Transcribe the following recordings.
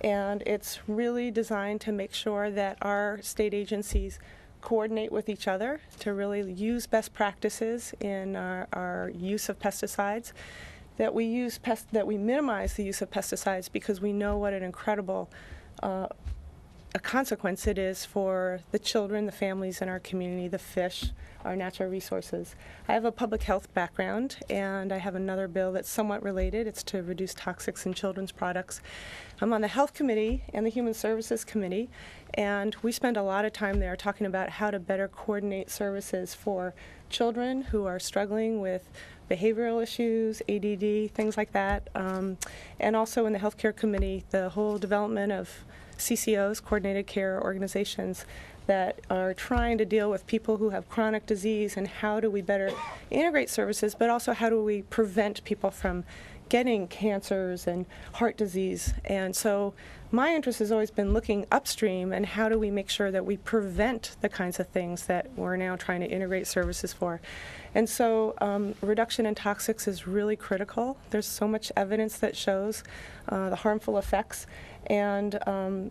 and it's really designed to make sure that our state agencies coordinate with each other to really use best practices in our use of pesticides, that we minimize the use of pesticides, because we know what an incredible a consequence it is for the children, the families in our community, the fish, our natural resources. I have a public health background, and I have another bill that's somewhat related. It's to reduce toxics in children's products. I'm on the Health Committee and the Human Services Committee, and we spend a lot of time there talking about how to better coordinate services for children who are struggling with behavioral issues, ADD, things like that. And also in the Healthcare Committee, the whole development of CCOs, coordinated care organizations, that are trying to deal with people who have chronic disease, and how do we better integrate services, but also how do we prevent people from getting cancers and heart disease. And so my interest has always been looking upstream, and how do we make sure that we prevent the kinds of things that we're now trying to integrate services for. And so reduction in toxics is really critical. There's so much evidence that shows the harmful effects. And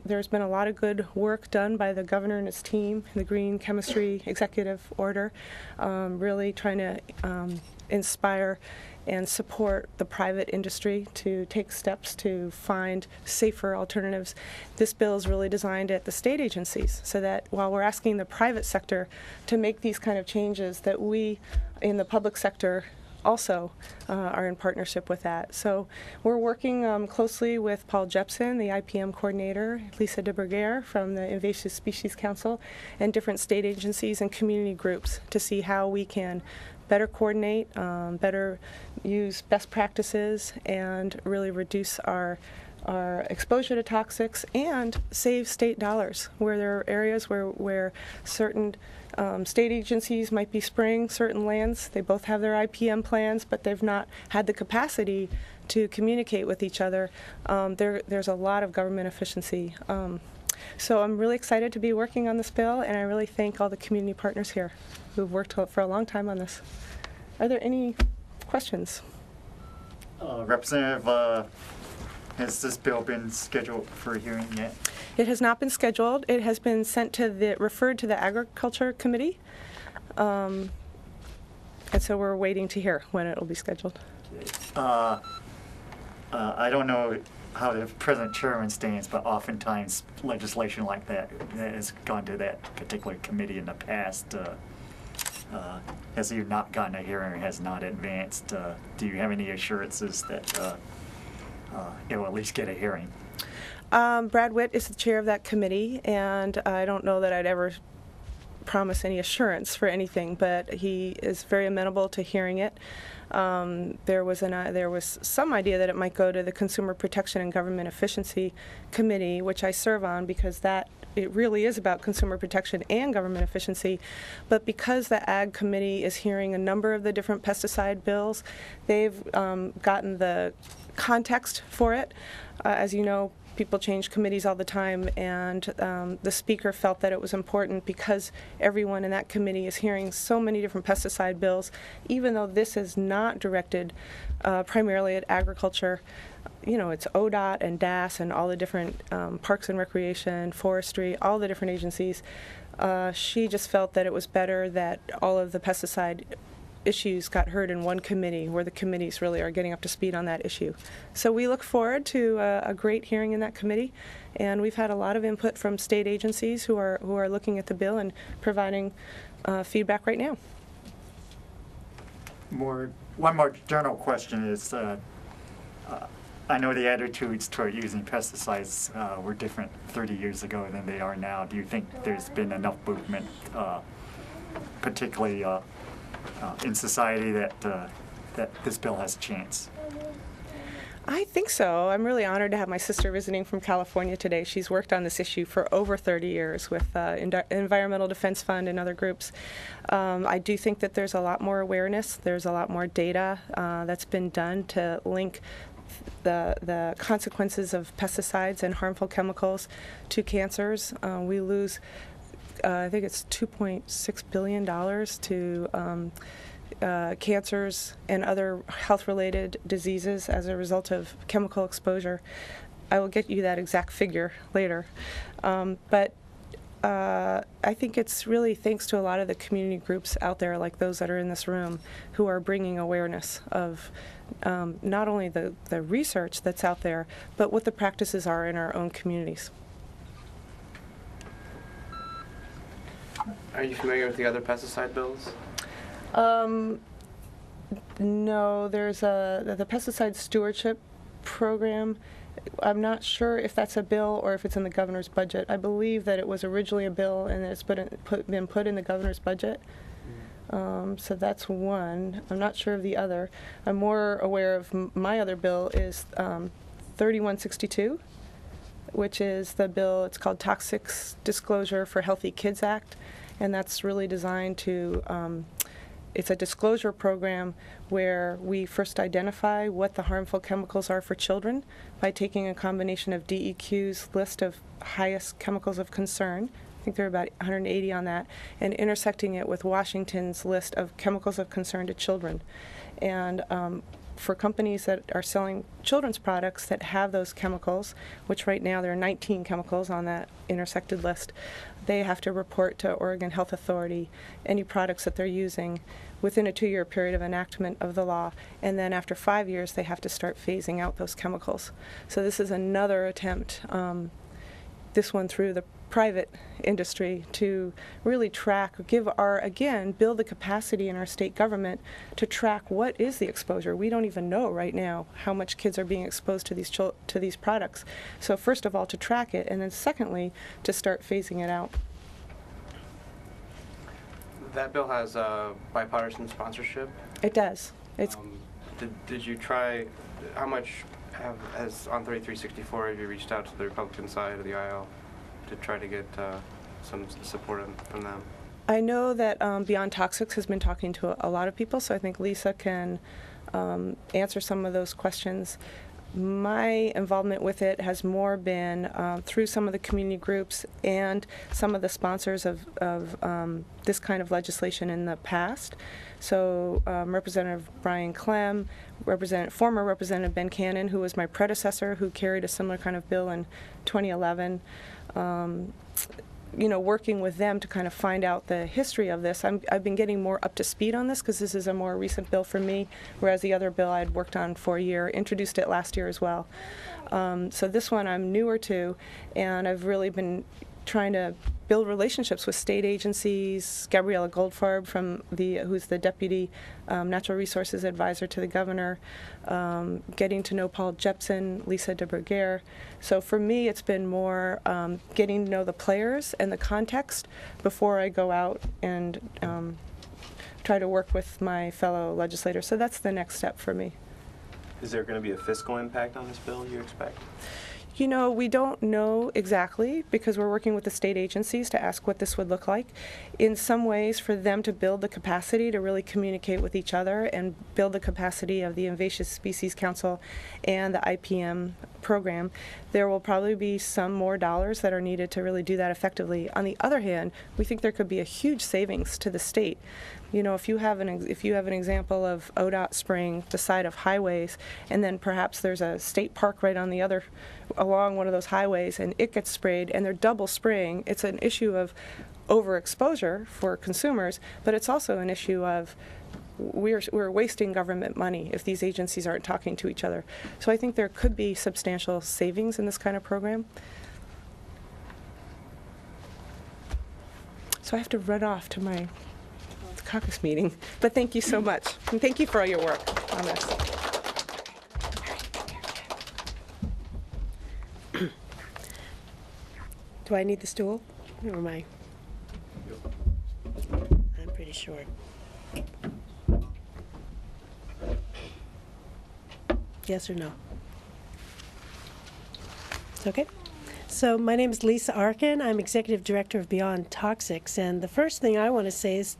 there's been a lot of good work done by the governor and his team, the Green Chemistry Executive Order, really trying to inspire and support the private industry to take steps to find safer alternatives. This bill is really designed at the state agencies, so that while we're asking the private sector to make these kind of changes, that we in the public sector also are in partnership with that. So we're working closely with Paul Jepson, the IPM coordinator, Alissa from the Invasive Species Council, and different state agencies and community groups to see how we can better coordinate, better use best practices, and really reduce our exposure to toxics and save state dollars, where there are areas where certain state agencies might be spraying certain lands. They both have their IPM plans, but they've not had the capacity to communicate with each other. There's a lot of government efficiency. So I'm really excited to be working on this bill, and I really thank all the community partners here who've worked for a long time on this. Are there any questions? Representative, has this bill been scheduled for a hearing yet? It has not been scheduled. It has been referred to the Agriculture Committee, and so we're waiting to hear when it will be scheduled. Okay. I don't know how the present chairman stands, but oftentimes legislation like that has gone to that particular committee in the past. Has he not gotten a hearing or has not advanced? Do you have any assurances that it will at least get a hearing? Brad Witt is the chair of that committee, and I don't know that I'd ever promise any assurance for anything, but he is very amenable to hearing it. There was some idea that it might go to the Consumer Protection and Government Efficiency Committee, which I serve on, because it really is about consumer protection and government efficiency. But because the Ag Committee is hearing a number of the different pesticide bills, they've gotten the context for it. As you know, people change committees all the time, and the Speaker felt that it was important because everyone in that committee is hearing so many different pesticide bills, even though this is not directed primarily at agriculture. You know, it's ODOT and DAS and all the different Parks and Recreation, Forestry, all the different agencies. She just felt that it was better that all of the pesticide issues got heard in one committee, where the committees really are getting up to speed on that issue. So we look forward to a great hearing in that committee, and we've had a lot of input from state agencies who are looking at the bill and providing feedback right now. One more general question is, I know the attitudes toward using pesticides were different 30 years ago than they are now. Do you think there's been enough movement, particularly in society, that this bill has a chance? I think so. I'm really honored to have my sister visiting from California today. She's worked on this issue for over 30 years with Environmental Defense Fund and other groups. I do think that there's a lot more awareness. There's a lot more data that's been done to link the consequences of pesticides and harmful chemicals to cancers. We lose, I think it's $2.6 billion to cancers and other health-related diseases as a result of chemical exposure. I will get you that exact figure later. But I think it's really thanks to a lot of the community groups out there, like those that are in this room, who are bringing awareness of not only the research that's out there, but what the practices are in our own communities. Are you familiar with the other pesticide bills? No, there's the pesticide stewardship program. I'm not sure if that's a bill or if it's in the governor's budget. I believe that it was originally a bill and it's been put in the governor's budget. So that's one. I'm not sure of the other. I'm more aware of my other bill is 3162, which is the bill, it's called Toxics Disclosure for Healthy Kids Act, and that's really designed to it's a disclosure program where we first identify what the harmful chemicals are for children by taking a combination of DEQ's list of highest chemicals of concern. I think there are about 180 on that, and intersecting it with Washington's list of chemicals of concern to children. And for companies that are selling children's products that have those chemicals, which right now there are 19 chemicals on that intersected list, they have to report to Oregon Health Authority any products that they're using within a 2-year period of enactment of the law, and then after 5 years they have to start phasing out those chemicals. So this is another attempt, this one through the private industry, to really track, build the capacity in our state government to track what is the exposure. We don't even know right now how much kids are being exposed to these products. So first of all, to track it, and then secondly, to start phasing it out. That bill has bipartisan sponsorship. It does. It's did you try? How much has on 3364 have you reached out to the Republican side of the aisle to try to get some support from them? I know that Beyond Toxics has been talking to a lot of people, so I think Lisa can answer some of those questions. My involvement with it has more been through some of the community groups and some of the sponsors of this kind of legislation in the past. So Representative Brian Clem, former Representative Ben Cannon, who was my predecessor, who carried a similar kind of bill in 2011. Working with them to kind of find out the history of this. I've been getting more up to speed on this because this is a more recent bill for me, whereas the other bill I'd worked on for a year, introduced it last year as well. So this one I'm newer to, and I've really been trying to build relationships with state agencies. Gabriella Goldfarb, who's the Deputy Natural Resources Advisor to the Governor, getting to know Paul Jepson, Lisa DeBergere. So for me, it's been more getting to know the players and the context before I go out and try to work with my fellow legislators. So that's the next step for me. Is there going to be a fiscal impact on this bill, you expect? We don't know exactly because we're working with the state agencies to ask what this would look like. In some ways, for them to build the capacity to really communicate with each other and build the capacity of the Invasive Species Council and the IPM program, there will probably be some more dollars that are needed to really do that effectively. On the other hand, we think there could be a huge savings to the state. If you have an example of ODOT spraying the side of highways, and then perhaps there's a state park right along one of those highways, and it gets sprayed, and they're double spraying, it's an issue of overexposure for consumers, but it's also an issue of we're wasting government money if these agencies aren't talking to each other. So I think there could be substantial savings in this kind of program. So I have to run off to my caucus meeting, but thank you so much, and thank you for all your work on this. Do I need the stool, or am I? I'm pretty short. Yes or no? It's okay. So my name is Lisa Arkin. I'm Executive Director of Beyond Toxics, and the first thing I want to say is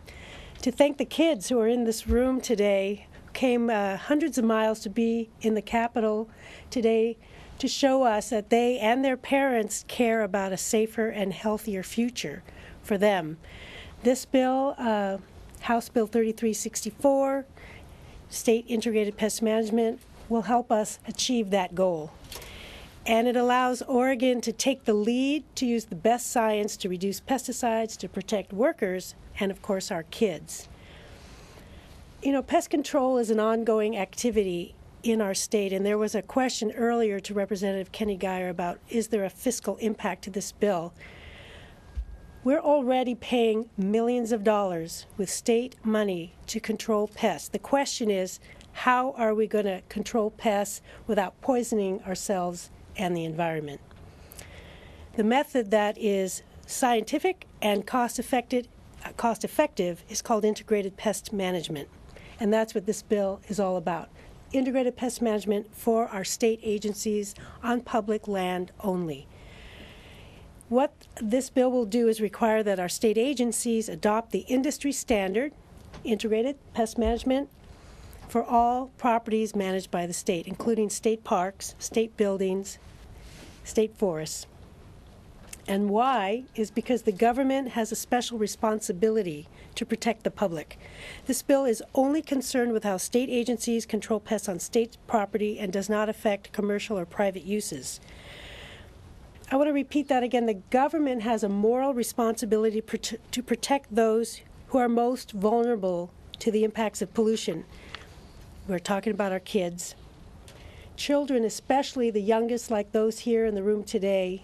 to thank the kids who are in this room today, who came hundreds of miles to be in the Capitol today to show us that they and their parents care about a safer and healthier future for them. This bill, House Bill 3364, State Integrated Pest Management, will help us achieve that goal. And it allows Oregon to take the lead to use the best science to reduce pesticides, to protect workers, and of course our kids. You know, pest control is an ongoing activity in our state, and there was a question earlier to Representative Keny-Guyer about, is there a fiscal impact to this bill? We're already paying millions of dollars with state money to control pests. The question is, how are we going to control pests without poisoning ourselves and the environment? The method that is scientific and cost-effective is called integrated pest management. And that's what this bill is all about. Integrated pest management for our state agencies on public land only. What this bill will do is require that our state agencies adopt the industry standard, integrated pest management, for all properties managed by the state, including state parks, state buildings, state forests. And why is because the government has a special responsibility to protect the public. This bill is only concerned with how state agencies control pests on state property and does not affect commercial or private uses. I want to repeat that again. The government has a moral responsibility to protect those who are most vulnerable to the impacts of pollution. We're talking about our kids. Children, especially the youngest, like those here in the room today,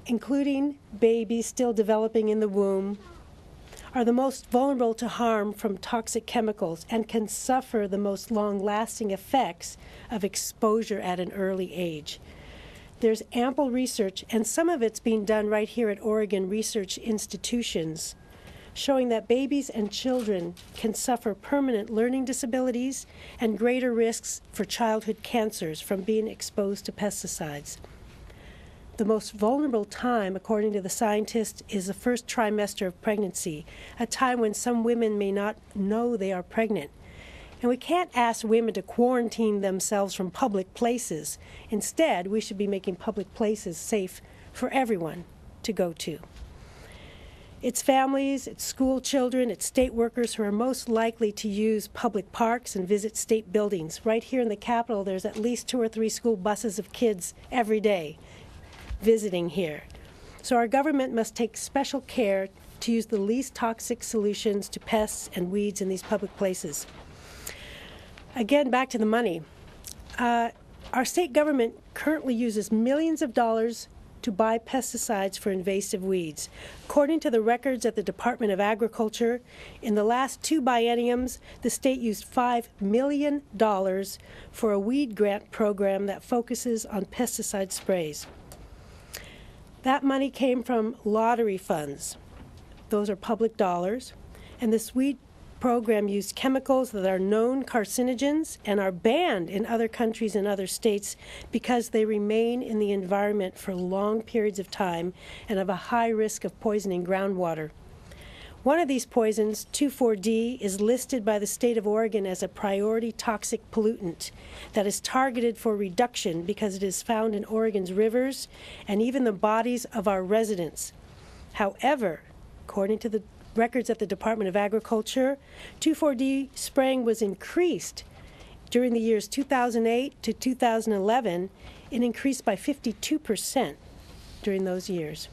including babies still developing in the womb, are the most vulnerable to harm from toxic chemicals and can suffer the most long-lasting effects of exposure at an early age. There's ample research, and some of it's being done right here at Oregon research institutions, showing that babies and children can suffer permanent learning disabilities and greater risks for childhood cancers from being exposed to pesticides. The most vulnerable time, according to the scientists, is the first trimester of pregnancy, a time when some women may not know they are pregnant. And we can't ask women to quarantine themselves from public places. Instead, we should be making public places safe for everyone to go to. It's families, it's school children, it's state workers who are most likely to use public parks and visit state buildings. Right here in the Capitol, there's at least 2 or 3 school buses of kids every day visiting here. So our government must take special care to use the least toxic solutions to pests and weeds in these public places. Again, back to the money. Our state government currently uses millions of dollars to buy pesticides for invasive weeds. According to the records at the Department of Agriculture, in the last 2 bienniums, the state used $5 million for a weed grant program that focuses on pesticide sprays. That money came from lottery funds. Those are public dollars. And this weed program used chemicals that are known carcinogens and are banned in other countries and other states because they remain in the environment for long periods of time and have a high risk of poisoning groundwater. One of these poisons, 2,4-D, is listed by the state of Oregon as a priority toxic pollutant that is targeted for reduction because it is found in Oregon's rivers and even the bodies of our residents. However, according to the records at the Department of Agriculture, 2,4-D spraying was increased during the years 2008 to 2011. It increased by 52% during those years.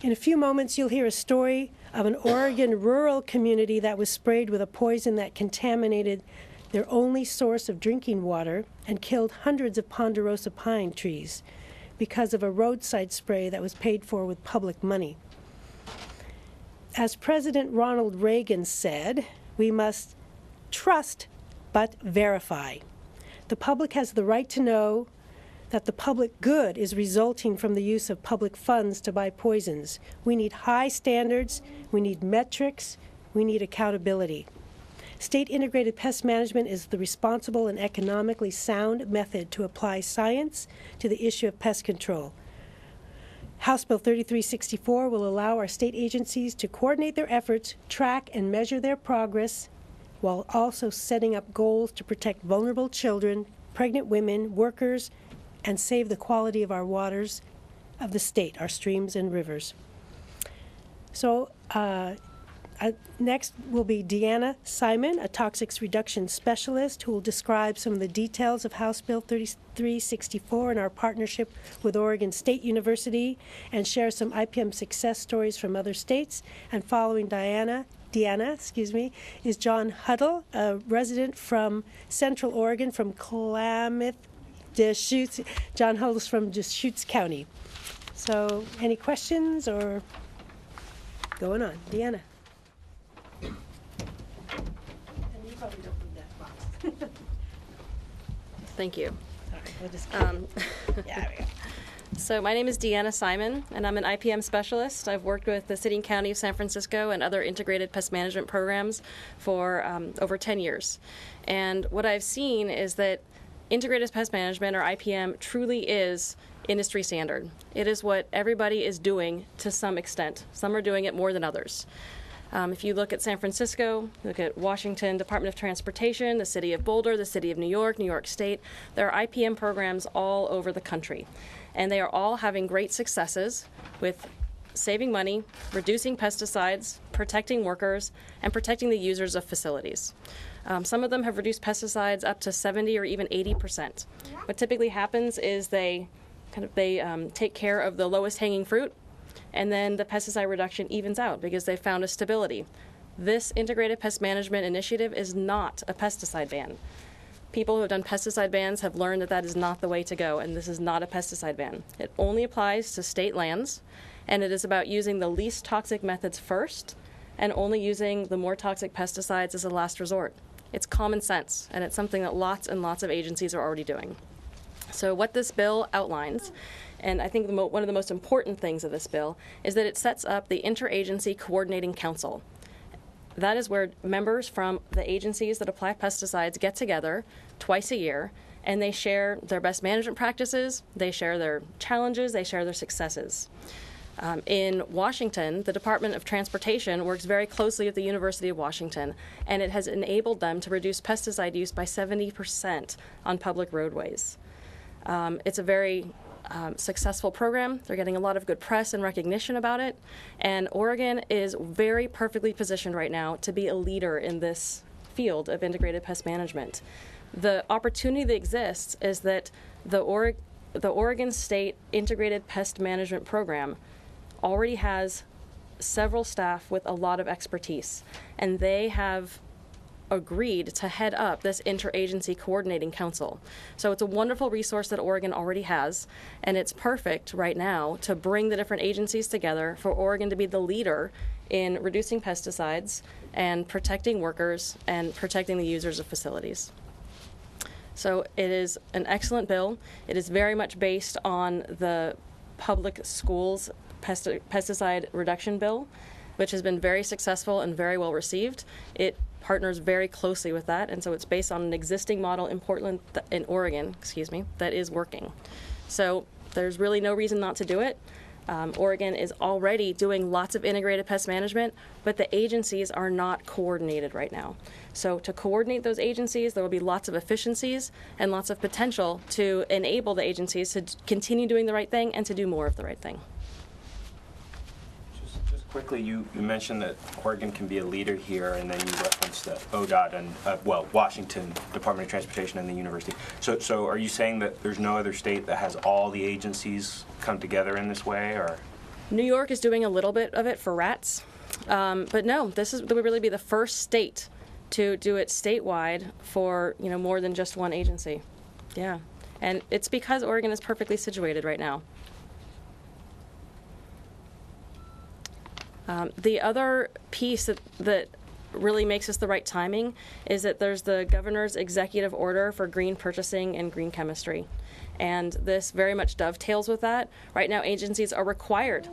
In a few moments, you'll hear a story of an Oregon rural community that was sprayed with a poison that contaminated their only source of drinking water and killed hundreds of ponderosa pine trees because of a roadside spray that was paid for with public money. As President Ronald Reagan said, we must trust but verify. The public has the right to know that the public good is resulting from the use of public funds to buy poisons. We need high standards, we need metrics, we need accountability. State integrated pest management is the responsible and economically sound method to apply science to the issue of pest control. House Bill 3364 will allow our state agencies to coordinate their efforts, track and measure their progress, while also setting up goals to protect vulnerable children, pregnant women, workers, and save the quality of our waters of the state, our streams and rivers. So I Next will be Deanna Simon, a toxics reduction specialist, who will describe some of the details of House Bill 3364 and our partnership with Oregon State University, and share some IPM success stories from other states. And following Deanna, is John Huddle, a resident from Central Oregon, from Klamath, Deschutes. John Huddle's from Deschutes County. So, any questions or going on? Deanna. And you probably don't need that box. Thank you. Sorry, we'll just yeah, there we go. So my name is Deanna Simon, and I'm an IPM specialist. I've worked with the City and County of San Francisco and other integrated pest management programs for over 10 years. And what I've seen is that integrated pest management, or IPM, truly is industry standard. It is what everybody is doing to some extent. Some are doing it more than others. If you look at San Francisco, look at Washington Department of Transportation, the City of Boulder, the City of New York State, there are IPM programs all over the country. And they are all having great successes with saving money, reducing pesticides, protecting workers, and protecting the users of facilities. Some of them have reduced pesticides up to 70 or even 80%. What typically happens is they take care of the lowest hanging fruit, and then the pesticide reduction evens out because they found a stability. This integrated pest management initiative is not a pesticide ban. People who have done pesticide bans have learned that that is not the way to go, and this is not a pesticide ban. It only applies to state lands, and it is about using the least toxic methods first and only using the more toxic pesticides as a last resort. It's common sense, and it's something that lots and lots of agencies are already doing. So what this bill outlines, and I think one of the most important things of this bill, is that it sets up the Interagency Coordinating Council. That is where members from the agencies that apply pesticides get together twice a year, and they share their best management practices, they share their challenges, they share their successes. In Washington, the Department of Transportation works very closely with the University of Washington, and it has enabled them to reduce pesticide use by 70% on public roadways. It's a very successful program. They're getting a lot of good press and recognition about it, and Oregon is very perfectly positioned right now to be a leader in this field of integrated pest management. The opportunity that exists is that the Oregon State Integrated Pest Management Program already has several staff with a lot of expertise, and they have agreed to head up this interagency coordinating council. So it's a wonderful resource that Oregon already has, and it's perfect right now to bring the different agencies together for Oregon to be the leader in reducing pesticides and protecting workers and protecting the users of facilities. So it is an excellent bill. It is very much based on the public schools pesticide reduction bill, which has been very successful and very well received. It partners very closely with that, and so it's based on an existing model in Oregon, that is working. So there's really no reason not to do it. Oregon is already doing lots of integrated pest management, but the agencies are not coordinated right now. So to coordinate those agencies, there will be lots of efficiencies and lots of potential to enable the agencies to continue doing the right thing and to do more of the right thing. Just quickly, you mentioned that Oregon can be a leader here, and then you referenced the ODOT and, Washington Department of Transportation and the university. So are you saying that there's no other state that has all the agencies come together in this way, or? New York is doing a little bit of it for rats, but no, this would really be the first state to do it statewide for more than just one agency. Yeah, and it's because Oregon is perfectly situated right now. The other piece that really makes this the right timing is that there's the governor's executive order for green purchasing and green chemistry. And this very much dovetails with that. Right now, agencies are required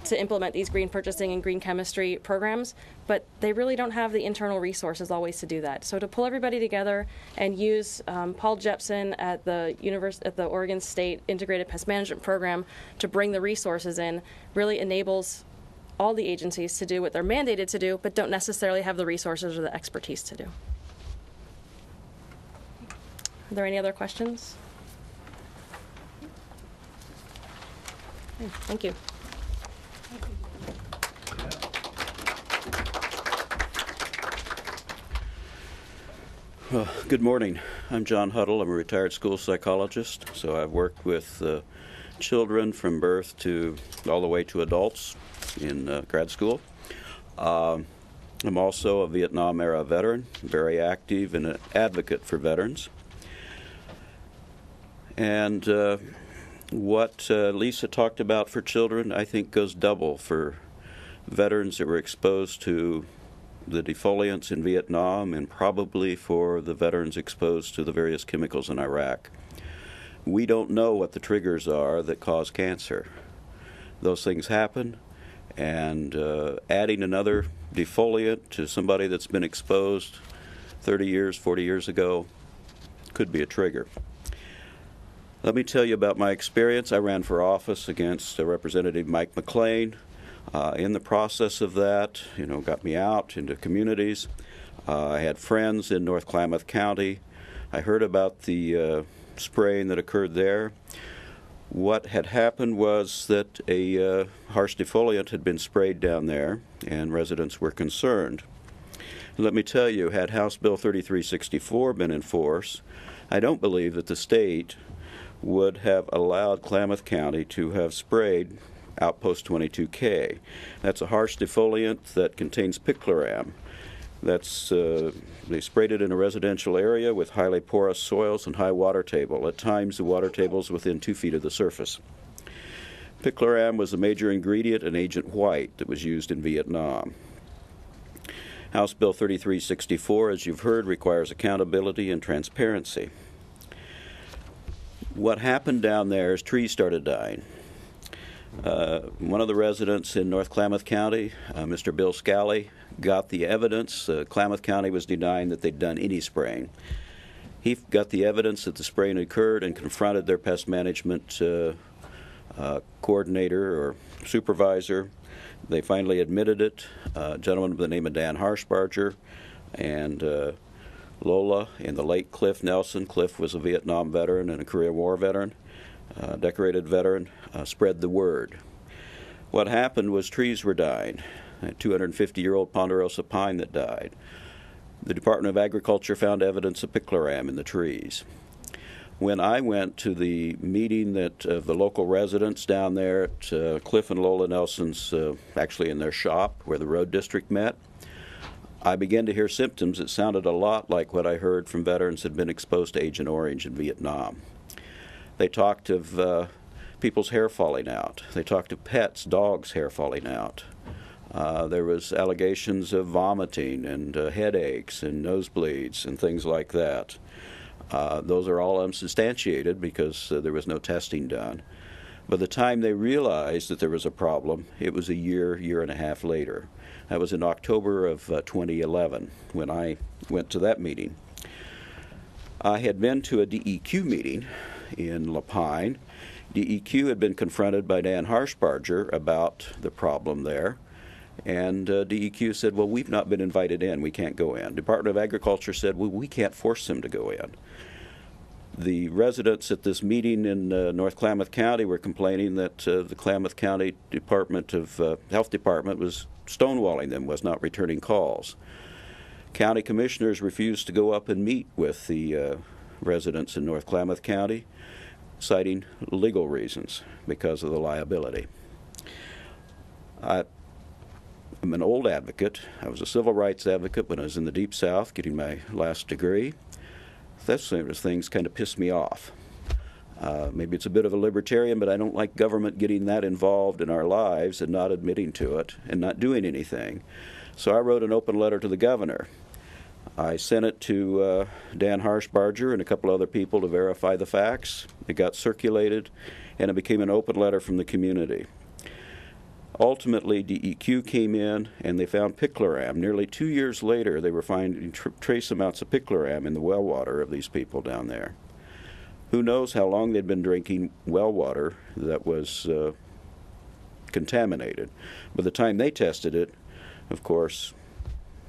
to implement these green purchasing and green chemistry programs, but they really don't have the internal resources always to do that. So to pull everybody together and use Paul Jepson at the Oregon State Integrated Pest Management Program to bring the resources in really enables all the agencies to do what they're mandated to do, but don't necessarily have the resources or the expertise to do. Are there any other questions? Okay, thank you. Good morning. I'm John Huddle. I'm a retired school psychologist, so I've worked with children from birth to all the way to adults in grad school. I'm also a Vietnam-era veteran, very active and an advocate for veterans. And what Lisa talked about for children, I think, goes double for veterans that were exposed to the defoliants in Vietnam and probably for the veterans exposed to the various chemicals in Iraq. We don't know what the triggers are that cause cancer. Those things happen, and adding another defoliant to somebody that's been exposed 30 years, 40 years ago could be a trigger. Let me tell you about my experience. I ran for office against Representative Mike McLean. In the process of that, got me out into communities. I had friends in North Klamath County. I heard about the spraying that occurred there. What had happened was that a harsh defoliant had been sprayed down there, and residents were concerned. Let me tell you, had House Bill 3364 been in force, I don't believe that the state would have allowed Klamath County to have sprayed Outpost 22K. That's a harsh defoliant that contains picloram. They sprayed it in a residential area with highly porous soils and high water table. At times, the water table is within 2 feet of the surface. Picloram was a major ingredient in Agent White that was used in Vietnam. House Bill 3364, as you've heard, requires accountability and transparency. What happened down there is trees started dying. One of the residents in North Klamath County, Mr. Bill Scally, got the evidence. Klamath County was denying that they'd done any spraying. He got the evidence that the spraying occurred and confronted their pest management coordinator or supervisor. They finally admitted it. A gentleman by the name of Dan Harshbarger and Lola and the late Cliff Nelson. Cliff was a Vietnam veteran and a Korean War veteran. Decorated veteran, spread the word. What happened was trees were dying. A 250-year-old ponderosa pine that died. The Department of Agriculture found evidence of picloram in the trees. When I went to the meeting that of the local residents down there at Cliff and Lola Nelson's, actually in their shop where the road district met, I began to hear symptoms that sounded a lot like what I heard from veterans that had been exposed to Agent Orange in Vietnam. They talked of people's hair falling out. They talked of pets, dogs' hair falling out. There was allegations of vomiting and headaches and nosebleeds and things like that. Those are all unsubstantiated because there was no testing done. By the time they realized that there was a problem, it was a year and a half later. That was in October of 2011 when I went to that meeting. I had been to a DEQ meeting in Lapine. DEQ had been confronted by Dan Harshbarger about the problem there, and DEQ said, well, we've not been invited in, we can't go in. Department of Agriculture said, well, we can't force them to go in. The residents at this meeting in North Klamath County were complaining that the Klamath County Department of Health Department was stonewalling them, was not returning calls. County commissioners refused to go up and meet with the residents in North Klamath County, citing legal reasons because of the liability. I'm an old advocate. I was a civil rights advocate when I was in the Deep South getting my last degree. That sort of things kind of piss me off. Maybe it's a bit of a libertarian, but I don't like government getting that involved in our lives and not admitting to it and not doing anything. So I wrote an open letter to the governor. I sent it to Dan Harshbarger and a couple other people to verify the facts. It got circulated, and it became an open letter from the community. Ultimately, DEQ came in, and they found picloram. Nearly 2 years later, they were finding trace amounts of picloram in the well water of these people down there. Who knows how long they'd been drinking well water that was contaminated. By the time they tested it, of course,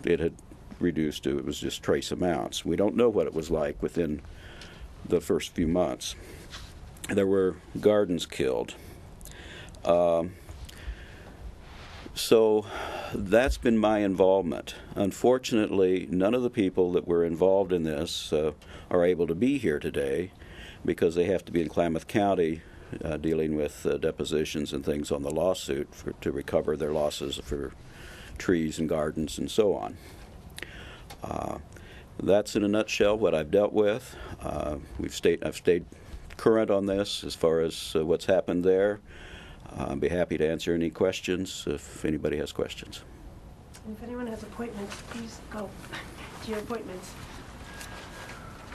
it had reduced to, it was just trace amounts. We don't know what it was like within the first few months. There were gardens killed. So that's been my involvement. Unfortunately, none of the people that were involved in this are able to be here today because they have to be in Klamath County dealing with depositions and things on the lawsuit to recover their losses for trees and gardens and so on. That's in a nutshell what I've dealt with. I've stayed current on this as far as what's happened there. I'd be happy to answer any questions if anybody has questions. And if anyone has appointments, please go to your appointments.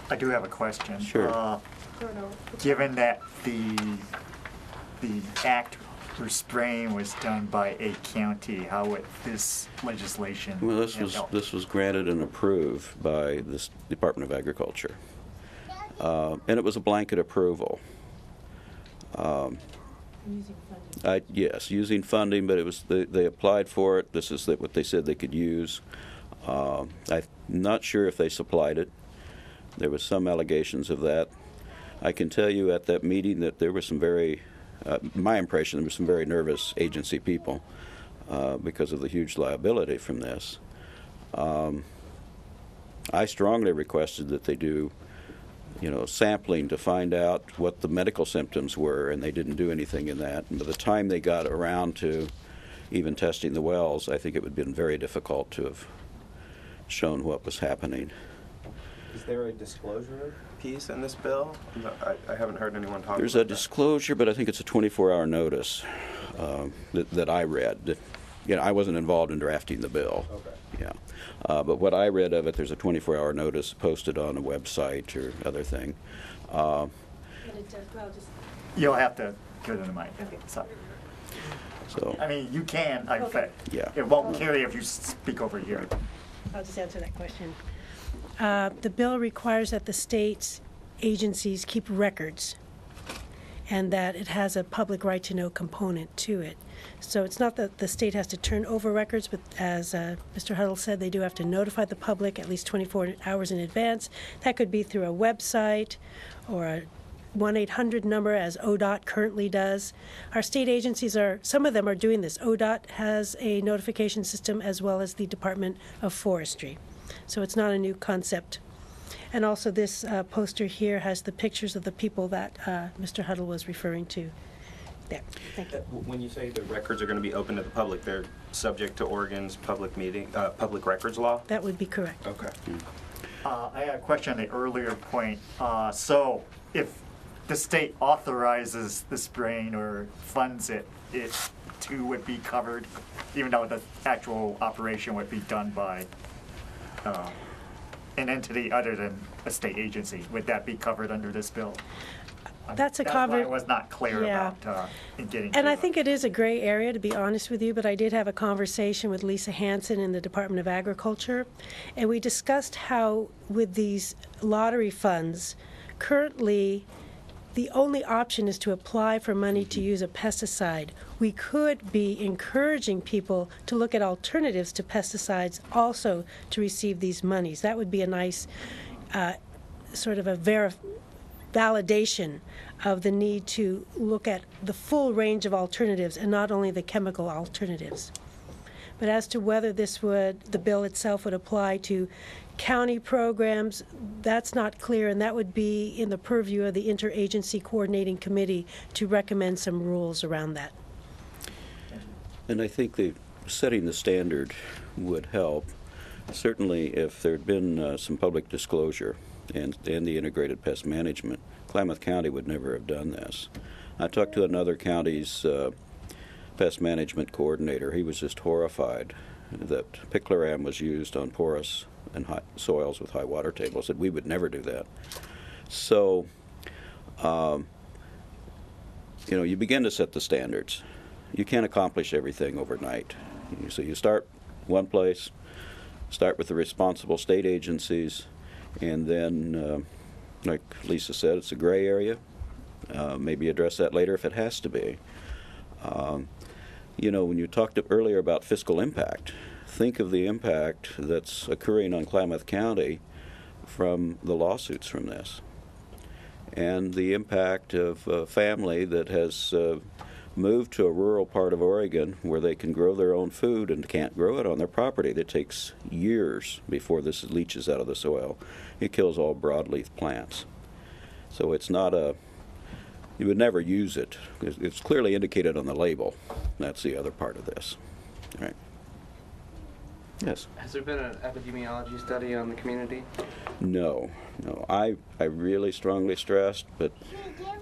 I do have a question. Sure. Given that the act for spraying was done by a county, how would this legislation Well, help? this was granted and approved by the Department of Agriculture, and it was a blanket approval. Using funding. Yes, using funding, but it was they applied for it. This is what they said they could use. I'm not sure if they supplied it. There was some allegations of that. I can tell you at that meeting that there were some my impression, there were some very nervous agency people because of the huge liability from this. I strongly requested that they do, sampling to find out what the medical symptoms were, and they didn't do anything in that. And by the time they got around to even testing the wells, I think it would have been very difficult to have shown what was happening. Is there a disclosure piece in this bill? No, I haven't heard anyone talk There's about a disclosure, but I think it's a 24-hour notice that I read. I wasn't involved in drafting the bill. Okay. Yeah. But what I read of it, there's a 24-hour notice posted on a website or other thing. And it does, well, just, You'll have to go to the mic. Okay. So, So, I mean, you can. Okay. Yeah. It won't carry if you speak over here. I'll just answer that question. The bill requires that the state's agencies keep records and that it has a public right to know component to it. So it's not that the state has to turn over records, but as Mr. Huddle said, they do have to notify the public at least 24 hours in advance. That could be through a website or a 1-800 number, as ODOT currently does. Our state agencies some of them are doing this. ODOT has a notification system as well as the Department of Forestry. So it's not a new concept. And also this poster here has the pictures of the people that Mr. Huddle was referring to. There. Thank you. When you say the records are going to be open to the public, they're subject to Oregon's public records law? That would be correct. Okay. I had a question on the earlier point. So if the state authorizes the spraying or funds it, it too would be covered, even though the actual operation would be done by an entity other than a state agency. Would that be covered under this bill? That's a That's why I cover. was not clear Yeah. about in getting And to I it. think it is a gray area, to be honest with you, but I did have a conversation with Lisa Hansen in the Department of Agriculture, and we discussed how with these lottery funds, currently the only option is to apply for money to use a pesticide. We could be encouraging people to look at alternatives to pesticides also to receive these monies. That would be a nice sort of a validation of the need to look at the full range of alternatives and not only the chemical alternatives. But as to whether the bill itself would apply to county programs, that's not clear, and that would be in the purview of the Interagency Coordinating Committee to recommend some rules around that. and I think setting the standard would help. Certainly, if there had been some public disclosure and the integrated pest management, Klamath County would never have done this. I talked to another county's pest management coordinator. He was just horrified that picloram was used on porous and high soils with high water tables. Said we would never do that. So, you begin to set the standards. You can't accomplish everything overnight. So you start one place, start with the responsible state agencies, and then, like Lisa said, it's a gray area. Maybe address that later if it has to be. When you talked earlier about fiscal impact, think of the impact that's occurring on Klamath County from the lawsuits from this, and the impact of a family that has move to a rural part of Oregon where they can grow their own food and can't grow it on their property. That takes years before this leaches out of the soil. It kills all broadleaf plants. So it's not a, you would never use it. It's clearly indicated on the label. That's the other part of this. All right. Yes? Has there been an epidemiology study on the community? No, no. I really strongly stressed, but,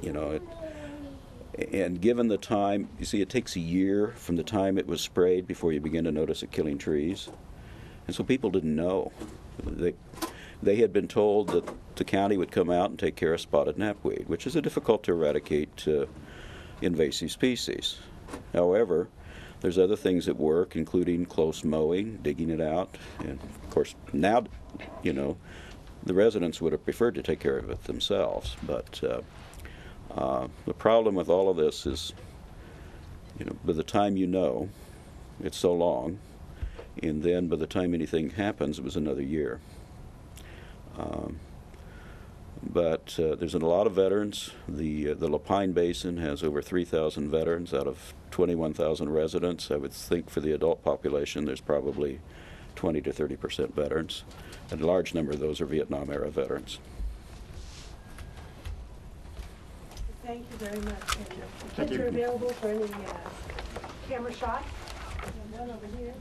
you know, and given the time, you see, it takes a year from the time it was sprayed before you begin to notice it killing trees. And so people didn't know. They had been told that the county would come out and take care of spotted knapweed, which is a difficult to eradicate invasive species. However, there's other things that work, including close mowing, digging it out, and of course now, you know, the residents would have preferred to take care of it themselves, but the problem with all of this is, you know, by the time you know, it's so long, and then by the time anything happens, it was another year. But there's a lot of veterans. The Lapine Basin has over 3,000 veterans out of 21,000 residents. I would think for the adult population, there's probably 20 to 30% veterans. And a large number of those are Vietnam-era veterans. Thank you very much. And the Thank kids you. are available for any camera shots. And one over here.